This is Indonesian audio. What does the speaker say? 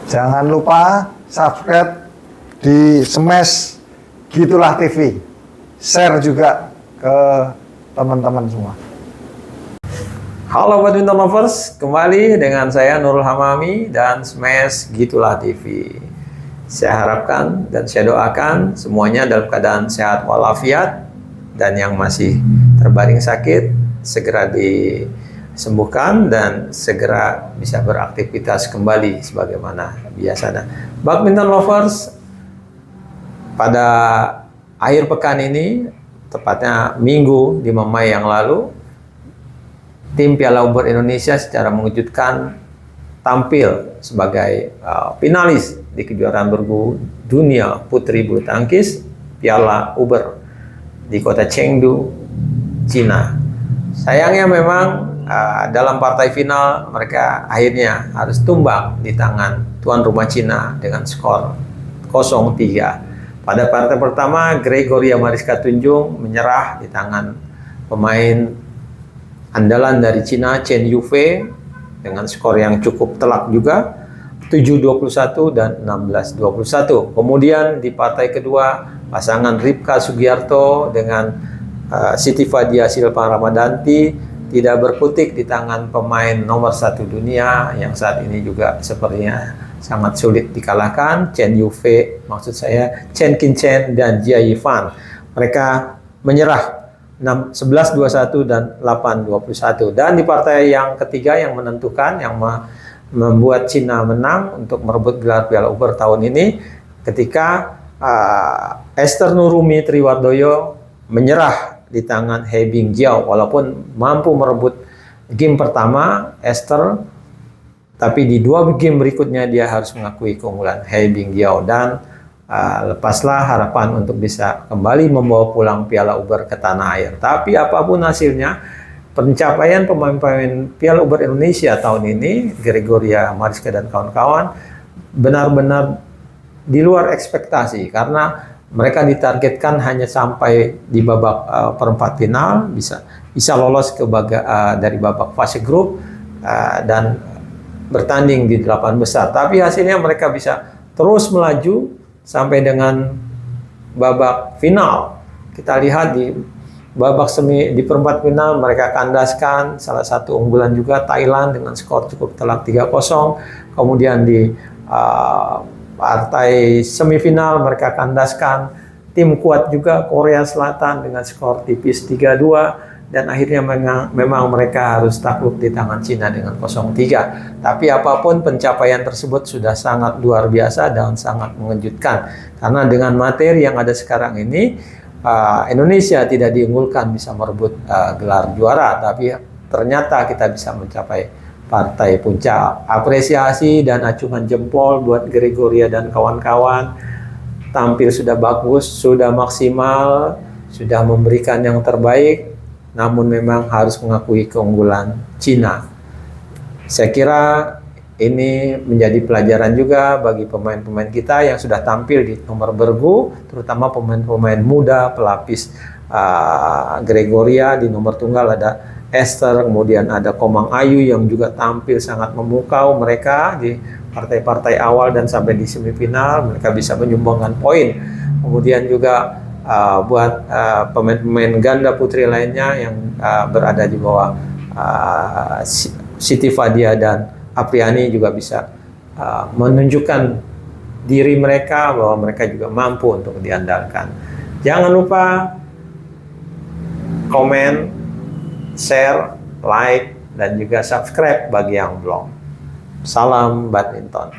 Jangan lupa subscribe di Smash Gitulah TV. Share juga ke teman-teman semua. Halo badminton lovers, kembali dengan saya Nurul Hamami dan Smash Gitulah TV. Saya harapkan dan saya doakan semuanya dalam keadaan sehat walafiat, dan yang masih terbaring sakit segera disembuhkan dan segera bisa beraktivitas kembali sebagaimana biasanya. Badminton lovers, pada akhir pekan ini, tepatnya Minggu 5 Mei yang lalu, tim Piala Uber Indonesia secara mengejutkan tampil sebagai finalis di kejuaraan bergu dunia putri bulu tangkis Piala Uber di kota Chengdu, Cina. Sayangnya memang dalam partai final mereka akhirnya harus tumbang di tangan tuan rumah Cina dengan skor 0-3. Pada partai pertama, Gregoria Mariska Tunjung menyerah di tangan pemain andalan dari Cina, Chen Yufei, dengan skor yang cukup telak juga, 7-21 dan 16-21. Kemudian di partai kedua, pasangan Ripka Sugiarto dengan Siti Fadia Silva Ramadanti tidak berkutik di tangan pemain nomor 1 dunia yang saat ini juga sepertinya sangat sulit dikalahkan, Chen Yufei, maksud saya Chen Qinchen dan Jia Yifan. Mereka menyerah 11-21 dan 8-21. Dan di partai yang ketiga yang menentukan, yang membuat Cina menang untuk merebut gelar Piala Uber tahun ini, ketika Esther Nurumi Triwardoyo menyerah di tangan He Bingjiao. Walaupun mampu merebut game pertama Esther, tapi di 2 game berikutnya dia harus mengakui keunggulan He Bingjiao, dan lepaslah harapan untuk bisa kembali membawa pulang Piala Uber ke tanah air. Tapi apapun hasilnya, pencapaian pemain-pemain Piala Uber Indonesia tahun ini, Gregoria Mariska dan kawan-kawan, benar-benar di luar ekspektasi, karena mereka ditargetkan hanya sampai di babak perempat final, bisa lolos ke dari babak fase grup dan bertanding di 8 besar. Tapi hasilnya mereka bisa terus melaju sampai dengan babak final. Kita lihat di babak di perempat final mereka kandaskan salah satu unggulan juga, Thailand, dengan skor cukup telak 3-0. Kemudian di partai semifinal mereka kandaskan tim kuat juga Korea Selatan dengan skor tipis 3-2, dan akhirnya memang mereka harus takluk di tangan Cina dengan 0-3. Tapi apapun, pencapaian tersebut sudah sangat luar biasa dan sangat mengejutkan, karena dengan materi yang ada sekarang ini, Indonesia tidak diunggulkan bisa merebut gelar juara, tapi ternyata kita bisa mencapai partai puncak. Apresiasi dan acungan jempol buat Gregoria dan kawan-kawan. Tampil sudah bagus, sudah maksimal, sudah memberikan yang terbaik, namun memang harus mengakui keunggulan Cina. Saya kira ini menjadi pelajaran juga bagi pemain-pemain kita yang sudah tampil di nomor bergu, terutama pemain-pemain muda pelapis. Gregoria di nomor tunggal ada Esther, kemudian ada Komang Ayu yang juga tampil sangat memukau. Mereka di partai-partai awal dan sampai di semifinal mereka bisa menyumbangkan poin. Kemudian juga buat pemain-pemain ganda putri lainnya yang berada di bawah Siti Fadia dan Apriani juga bisa menunjukkan diri mereka bahwa mereka juga mampu untuk diandalkan. Jangan lupa komen, share, like, dan juga subscribe bagi yang belum. Salam badminton.